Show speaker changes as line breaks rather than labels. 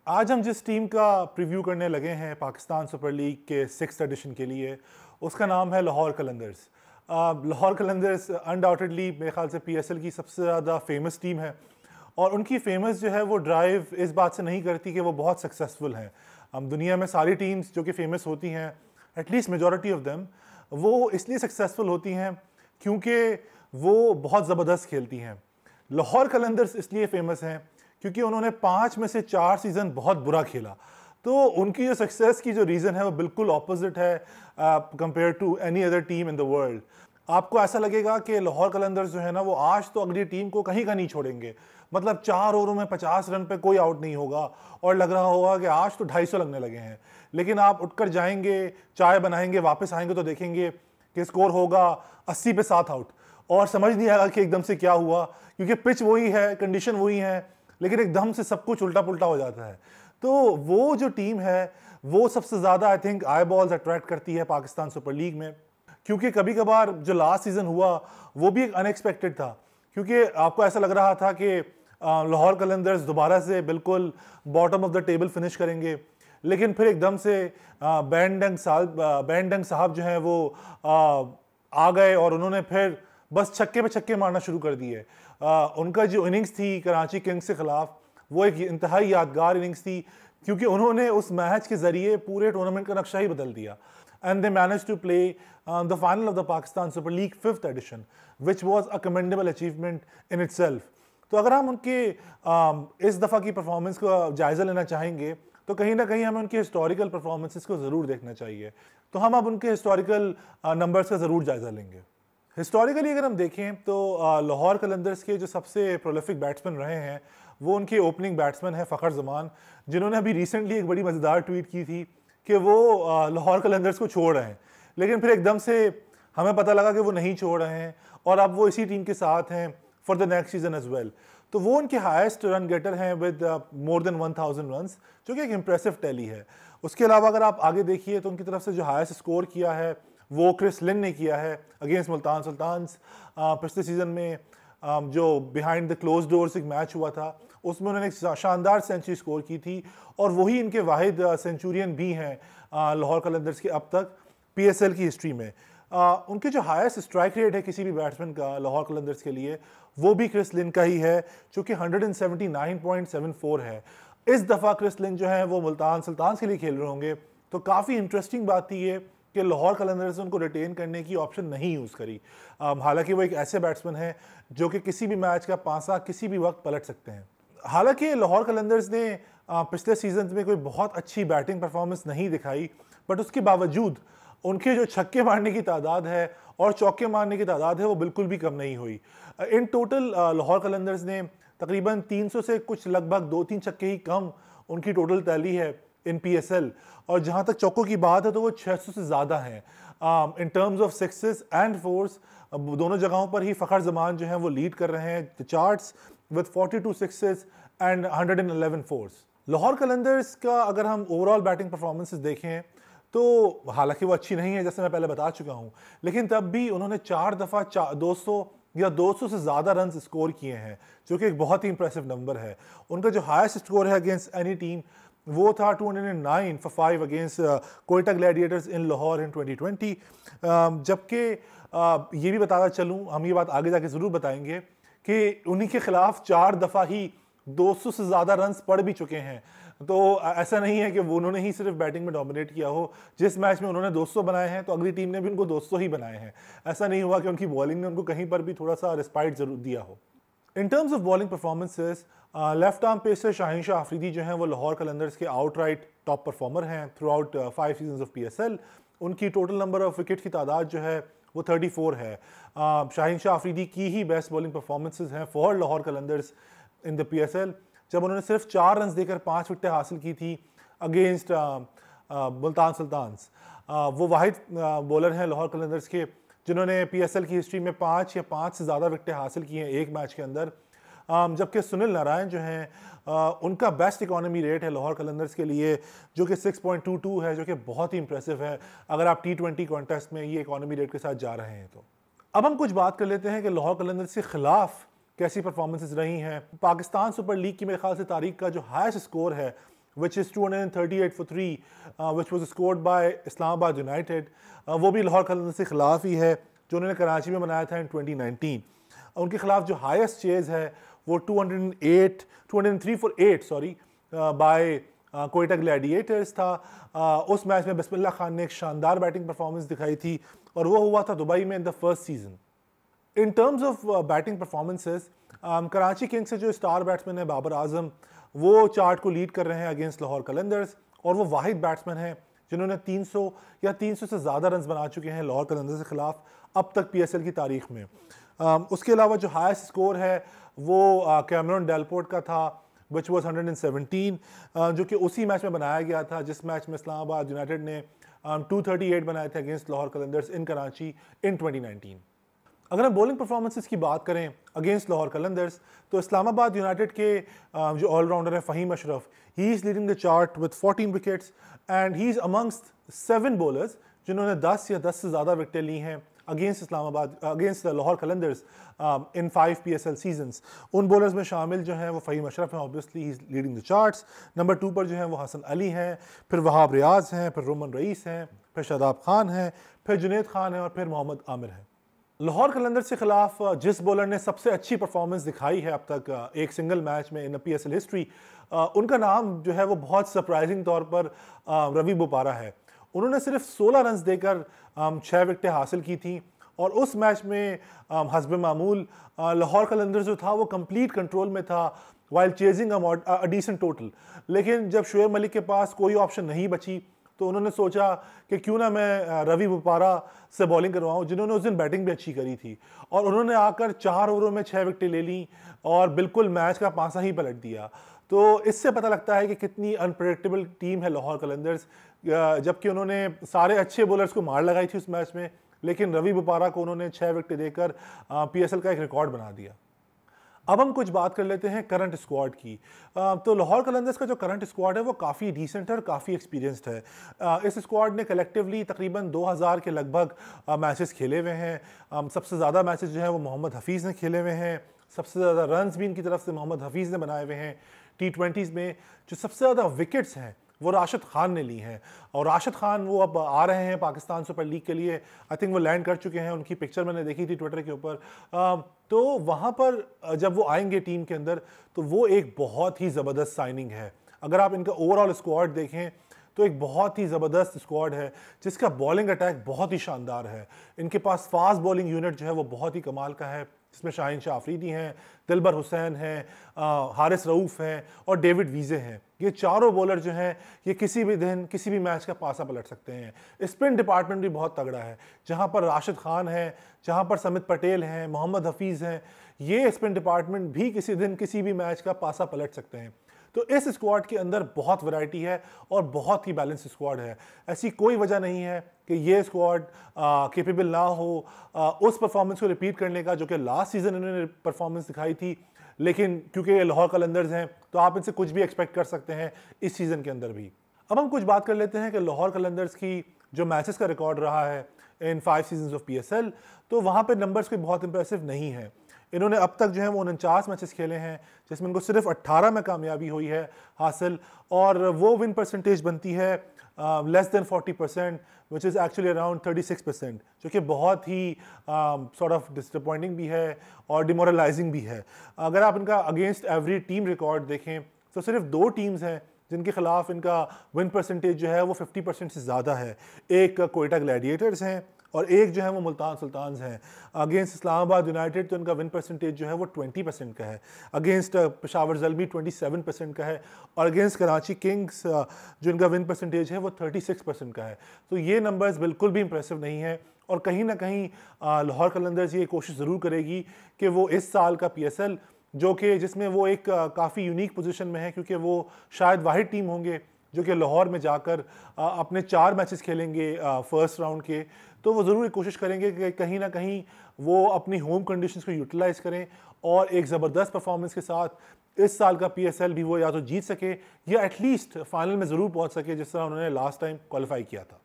आज हम जिस टीम का प्रीव्यू करने लगे हैं पाकिस्तान सुपर लीग के 6th एडिशन के लिए, उसका नाम है लाहौर कलंदर्स। लाहौर कलंदर्स अनडाउटेडली मेरे ख्याल से पीएसएल की सबसे ज़्यादा फेमस टीम है और उनकी फेमस जो है वो ड्राइव इस बात से नहीं करती कि वो बहुत सक्सेसफुल हैं। दुनिया में सारी टीम्स जो कि फेमस होती हैं, एटलीस्ट मेजॉरिटी ऑफ देम, वो इसलिए सक्सेसफुल होती हैं क्योंकि वो बहुत ज़बरदस्त खेलती हैं। लाहौर कलंदर्स इसलिए फेमस हैं क्योंकि उन्होंने 5 में से 4 सीज़न बहुत बुरा खेला। तो उनकी जो सक्सेस की जो रीज़न है वो बिल्कुल ऑपोजिट है compare to any other team in the world. आपको ऐसा लगेगा कि लाहौर कलंदर्स जो है ना वो आज तो अगली टीम को कहीं का नहीं छोड़ेंगे। मतलब 4 ओवरों में 50 रन पे कोई आउट नहीं होगा और लग रहा होगा कि आज तो 250 लगने लगे हैं। लेकिन आप उठकर जाएंगे, चाय बनाएंगे, वापस आएंगे तो देखेंगे कि स्कोर होगा 80 पे 7 आउट और समझ नहीं आएगा कि एकदम से क्या हुआ, क्योंकि पिच वही है, कंडीशन वही है, लेकिन एकदम से सब कुछ उल्टा पुल्टा हो जाता है। तो वो जो टीम है वो सबसे ज़्यादा I think I balls attract करती है पाकिस्तान सुपर लीग में, क्योंकि कभी कभार जो लास्ट सीज़न हुआ वो भी एक अनएक्सपेक्टेड था, क्योंकि आपको ऐसा लग रहा था कि लाहौर कलंदर्स दोबारा से बिल्कुल bottom of the table finish करेंगे, लेकिन फिर एकदम से बैंडंग साहब जो हैं वो आ गए और उन्होंने फिर बस छक्के पे छक्के मारना शुरू कर दिए। उनका जो इनिंग्स थी कराची किंग्स के खिलाफ वो एक इंतहाई यादगार इनिंग्स थी, क्योंकि उन्होंने उस मैच के जरिए पूरे टूर्नामेंट का नक्शा ही बदल दिया। And they manage to play the final of the Pakistan super league 5th edition which was a commendable achievement in itself. तो अगर हम उनके इस दफ़ा की परफॉर्मेंस का जायज़ा लेना चाहेंगे तो कहीं ना कहीं हमें उनके हिस्टोरिकल परफॉर्मेंसेस को ज़रूर देखना चाहिए। तो हम अब उनके हिस्टोरिकल नंबर्स का ज़रूर जायज़ा लेंगे। हिस्टोरिकली अगर हम देखें तो लाहौर कलंदर्स के जो सबसे प्रोलिफिक बैट्समैन रहे हैं वो उनके ओपनिंग बैट्समैन हैं फ़खर जमान, जिन्होंने अभी रिसेंटली एक बड़ी मज़ेदार ट्वीट की थी कि वो लाहौर कलंदर्स को छोड़ रहे हैं, लेकिन फिर एकदम से हमें पता लगा कि वो नहीं छोड़ रहे हैं और अब वो इसी टीम के साथ हैं for the next season as well. तो वो उनके हाईएस्ट रन गेटर हैं विद मोर देन 1000 रन्स, जो कि एक इम्प्रेसिव टैली है। उसके अलावा अगर आप आगे देखिए तो उनकी तरफ से जो हाईएस्ट स्कोर किया है वो क्रिस लिन ने किया है अगेंस्ट मुल्तान सुल्तान्स। पिछले सीजन में जो बिहाइंड द क्लोज डोर्स एक मैच हुआ था उसमें उन्होंने एक शानदार सेंचुरी स्कोर की थी और वही इनके वाहिद सेंचुरियन भी हैं लाहौर कलंदर्स के अब तक पीएसएल की हिस्ट्री में। उनके जो हाईएस्ट स्ट्राइक रेट है किसी भी बैट्समैन का लाहौर कलंदर्स के लिए वो भी क्रिस लिन का ही है, जो कि 179.74 है। इस दफ़ा क्रिस लिन जो है वो मुल्तान सुल्तान्स के लिए खेल रहे होंगे, तो काफ़ी इंटरेस्टिंग बात थी ये कि लाहौर कलंदर्स ने उनको रिटेन करने की ऑप्शन नहीं यूज़ करी। हालांकि वो एक ऐसे बैट्समैन हैं जो कि किसी भी मैच का पासा किसी भी वक्त पलट सकते हैं। हालांकि लाहौर कलंदर्स ने पिछले सीजन में कोई बहुत अच्छी बैटिंग परफॉर्मेंस नहीं दिखाई, बट उसके बावजूद उनके जो छक्के मारने की तादाद है और चौके मारने की तादाद है वो बिल्कुल भी कम नहीं हुई। इन टोटल लाहौर कलंदर्स ने तकरीबन 300 से कुछ लगभग 2-3 छक्के ही कम उनकी टोटल टैली है इन पीएसएल, और जहां तक चौकों की बात है तो वो 600 से ज़्यादा हैं। In terms of sixes and force दोनों जगहों पर ही फ़खर जमान जो हैं वो लीड कर रहे हैं the charts with 42 sixes and 111 force. Lahore Qalandars का अगर हम ओवरऑल बैटिंग परफॉर्मेंसेस देखें तो हालांकि वो अच्छी नहीं है जैसे मैं पहले बता चुका हूं, लेकिन तब भी उन्होंने 4 दफ़ा 200 या 200 से ज़्यादा रन स्कोर किए हैं, जो कि एक बहुत ही इंप्रेसिव नंबर है। उनका जो हाईएस्ट स्कोर है अगेंस्ट एनी टीम वो था 209 फॉर 5 अगेंस्ट कोयटा ग्लैडिएटर्स इन लाहौर इन 2020। जबकि ये भी बताता चलूँ, हम ये बात आगे जाके ज़रूर बताएंगे कि उन्हीं के खिलाफ 4 दफ़ा ही 200 से ज़्यादा रन पड़ भी चुके हैं। तो ऐसा नहीं है कि वो उन्होंने ही सिर्फ बैटिंग में डोमिनेट किया हो। जिस मैच में उन्होंने 200 बनाए हैं तो अगली टीम ने भी उनको 200 ही बनाए हैं। ऐसा नहीं हुआ कि उनकी बॉलिंग ने उनको कहीं पर भी थोड़ा सा रिस्पाइट जरूर दिया हो। In terms of bowling performances, left arm pacer Shaheen Shah Afridi जो हैं वो लाहौर कलंदर्स के आउटराइट टॉप परफॉर्मर हैं through out 5 seasons of PSL. उनकी टोटल नंबर ऑफ विकेट की तादाद जो है वो 34 है। शाहीन शाह अफरीदी की ही बेस्ट बॉलिंग परफॉर्मेंसेज हैं for Lahore Qalandars in the PSL, जब उन्होंने सिर्फ 4 रन देकर 5 विकेटें हासिल की थी अगेंस्ट मुल्तान सुल्तान्स। वो वाहिद बॉलर हैं लाहौर कलंदर्स के जिन्होंने पीएसएल की हिस्ट्री में 5 या 5 से ज़्यादा विकेटें हासिल की हैं एक मैच के अंदर। जबकि सुनील नारायण जो हैं उनका बेस्ट इकोनॉमी रेट है लाहौर कलंदर्स के लिए जो कि 6.22 है, जो कि बहुत ही इंप्रेसिव है अगर आप T20 कॉन्टेस्ट में ये इकोनॉमी रेट के साथ जा रहे हैं। तो अब हम कुछ बात कर लेते हैं कि लाहौर कलंदर्स के खिलाफ कैसी परफॉर्मेंसेस रही हैं। पाकिस्तान सुपर लीग की मेरे ख्याल से तारीख का जो हाईएस्ट स्कोर है which is 238 for 3, which was scored by Islamabad United. वो भी लाहौर कलंदर्स के खिलाफ ही है जो उन्होंने कराची में बनाया था इन 2019. उनके खिलाफ जो हाईएस्ट चेज है वो 203 for 8 sorry by Quetta Gladiators था. उस मैच में बिस्मिल्लाह खान ने एक शानदार बैटिंग परफॉर्मेंस दिखाई थी और वो हुआ था दुबई में in the first season. In terms of batting performances, Karachi Kings से जो स्टार बैट्समैन है बाबर आजम, वो चार्ट को लीड कर रहे हैं अगेंस्ट लाहौर कलंदर्स, और वो वाहिद बैट्समैन हैं जिन्होंने 300 या 300 से ज़्यादा रन बना चुके हैं लाहौर कलंदर्स के खिलाफ अब तक PSL की तारीख में. उसके अलावा जो हाईएस्ट स्कोर है वो कैमरन डेलपोर्ट का था, विच वॉज 117, जो कि उसी मैच में बनाया गया था जिस मैच में इस्लामाबाद यूनाइटेड ने 238 बनाए थे अगेंस्ट लाहौर कलंदर्स इन कराची इन 2019. अगर हम बॉलिंग परफॉर्मेंसेस की बात करें अगेंस्ट लाहौर कलंदर्स, तो इस्लामाबाद यूनाइटेड के जो ऑलराउंडर है Faheem Ashraf, he is leading the chart with 14 wickets and he is amongst 7 bowlers जिन्होंने 10 या 10 से ज़्यादा विकेटें ली हैं against Lahore Qalandars in 5 PSL seasons. उन बॉलर्स में शामिल जो हैं वो फ़हीम अशरफ हैं, obviously he is leading the charts. Number 2 पर जो हैं वो हसन अली हैं, फिर वहाब रियाज हैं, फिर रोमन रईस हैं, फिर शादाब खान हैं, फिर जुनैद खान हैं और फिर मोहम्मद आमिर हैं. लाहौर कलंदर्स के खिलाफ जिस बॉलर ने सबसे अच्छी परफॉर्मेंस दिखाई है अब तक एक सिंगल मैच में इन PSL हिस्ट्री, उनका नाम जो है वो बहुत सरप्राइजिंग तौर पर रवि बोपारा है. उन्होंने सिर्फ 16 रन देकर 6 विकेटें हासिल की थी और उस मैच में हस्ब मामूल लाहौर कलंदर्स जो था वो कंप्लीट कंट्रोल में था while chasing a decent total. लेकिन जब शुएब मलिक के पास कोई ऑप्शन नहीं बची तो उन्होंने सोचा कि क्यों ना मैं रवि बोपारा से बॉलिंग करवाऊं, जिन्होंने उस दिन बैटिंग भी अच्छी करी थी, और उन्होंने आकर 4 ओवरों में 6 विकेटें ले ली और बिल्कुल मैच का पासा ही पलट दिया. तो इससे पता लगता है कि कितनी अनप्रेडिक्टेबल टीम है लाहौर कलंदर्स. जबकि उन्होंने सारे अच्छे बॉलर्स को मार लगाई थी उस मैच में, लेकिन रवि बोपारा को उन्होंने 6 विकेटें देकर PSL का एक रिकॉर्ड बना दिया. अब हम कुछ बात कर लेते हैं करंट स्क्वाड की. तो लाहौर कलंदर्स का जो करंट स्क्वाड है वो काफ़ी डिसेंट है और काफ़ी एक्सपीरियंस्ड है. इस स्क्वाड ने कलेक्टिवली तकरीबन 2000 के लगभग मैचेस खेले हुए हैं. सबसे ज़्यादा मैचेस जो है वो मोहम्मद हफीज़ ने खेले हुए हैं. सबसे ज़्यादा रन्स भी इनकी तरफ से मोहम्मद हफीज़ ने बनाए हुए हैं. T20s में जो सबसे ज़्यादा विकेट्स हैं वो राशिद खान ने ली हैं, और राशिद खान वो अब आ रहे हैं पाकिस्तान सुपर लीग के लिए. आई थिंक वो लैंड कर चुके हैं, उनकी पिक्चर मैंने देखी थी ट्विटर के ऊपर. तो वहाँ पर जब वो आएंगे टीम के अंदर तो वो एक बहुत ही ज़बरदस्त साइनिंग है. अगर आप इनका ओवरऑल स्क्वाड देखें तो एक बहुत ही ज़बरदस्त स्क्वाड है जिसका बॉलिंग अटैक बहुत ही शानदार है. इनके पास फास्ट बॉलिंग यूनिट जो है वो बहुत ही कमाल का है, जिसमें शाहीन शाह अफरीदी हैं, दिलबर हुसैन हैं, हारिस रऊफ़ हैं और डेविड वीज़े हैं. ये चारों बॉलर जो हैं ये किसी भी दिन किसी भी मैच का पासा पलट सकते हैं. स्पिन डिपार्टमेंट भी बहुत तगड़ा है, जहां पर राशिद खान है, जहां पर समित पटेल हैं, मोहम्मद हफीज़ हैं. ये स्पिन डिपार्टमेंट भी किसी दिन किसी भी मैच का पासा पलट सकते हैं. तो इस स्क्वाड के अंदर बहुत वैरायटी है और बहुत ही बैलेंस स्क्वाड है. ऐसी कोई वजह नहीं है कि ये स्क्वाड कैपेबल ना हो उस परफॉर्मेंस को रिपीट करने का जो कि लास्ट सीजन इन्होंने परफॉर्मेंस दिखाई थी. लेकिन क्योंकि ये लाहौर कलंदर्स हैं तो आप इनसे कुछ भी एक्सपेक्ट कर सकते हैं इस सीज़न के अंदर भी. अब हम कुछ बात कर लेते हैं कि लाहौर कलंदर्स की जो मैचेस का रिकॉर्ड रहा है इन 5 सीजन्स ऑफ PSL, तो वहाँ पर नंबर्स कोई बहुत इंप्रेसिव नहीं है. इन्होंने अब तक जो है वो 49 मैचेस खेले हैं जिसमें इनको सिर्फ 18 में कामयाबी हुई है हासिल, और वो विन परसेंटेज बनती है less than 40%, which is actually around 36%, जो कि बहुत ही सॉर्ट ऑफ डिसअपॉइंटिंग भी है और डिमोरलाइजिंग भी है. अगर आप इनका अगेंस्ट एवरी टीम रिकॉर्ड देखें तो सिर्फ 2 टीम्स हैं जिनके खिलाफ इनका विन परसेंटेज जो है वो 50% से ज़्यादा है. एक कोयटा ग्लैडिएटर्स हैं और एक जो है वो मुल्तान सुल्तान्स हैं. अगेंस्ट इस्लामाबाद यूनाइटेड तो इनका विन परसेंटेज जो है वो 20% का है. अगेंस्ट पेशावर ज़ल्मी 27% का है, और अगेंस्ट कराची किंग्स जो इनका विन परसेंटेज है वो 36% का है. तो ये नंबर्स बिल्कुल भी इंप्रेसिव नहीं है, और कहीं ना कहीं लाहौर कलंदर्स ये कोशिश ज़रूर करेगी कि वो इस साल का PSL, जो कि जिसमें वो एक काफ़ी यूनिक पोजीशन में है क्योंकि वो शायद वाहिद टीम होंगे जो कि लाहौर में जाकर अपने 4 मैचेस खेलेंगे फर्स्ट राउंड के, तो वो ज़रूर कोशिश करेंगे कि कहीं ना कहीं वो अपनी होम कंडीशंस को यूटिलाइज़ करें और एक ज़बरदस्त परफॉर्मेंस के साथ इस साल का PSL भी वो या तो जीत सके या एटलीस्ट फाइनल में ज़रूर पहुंच सके जिस तरह उन्होंने लास्ट टाइम क्वालिफाई किया था.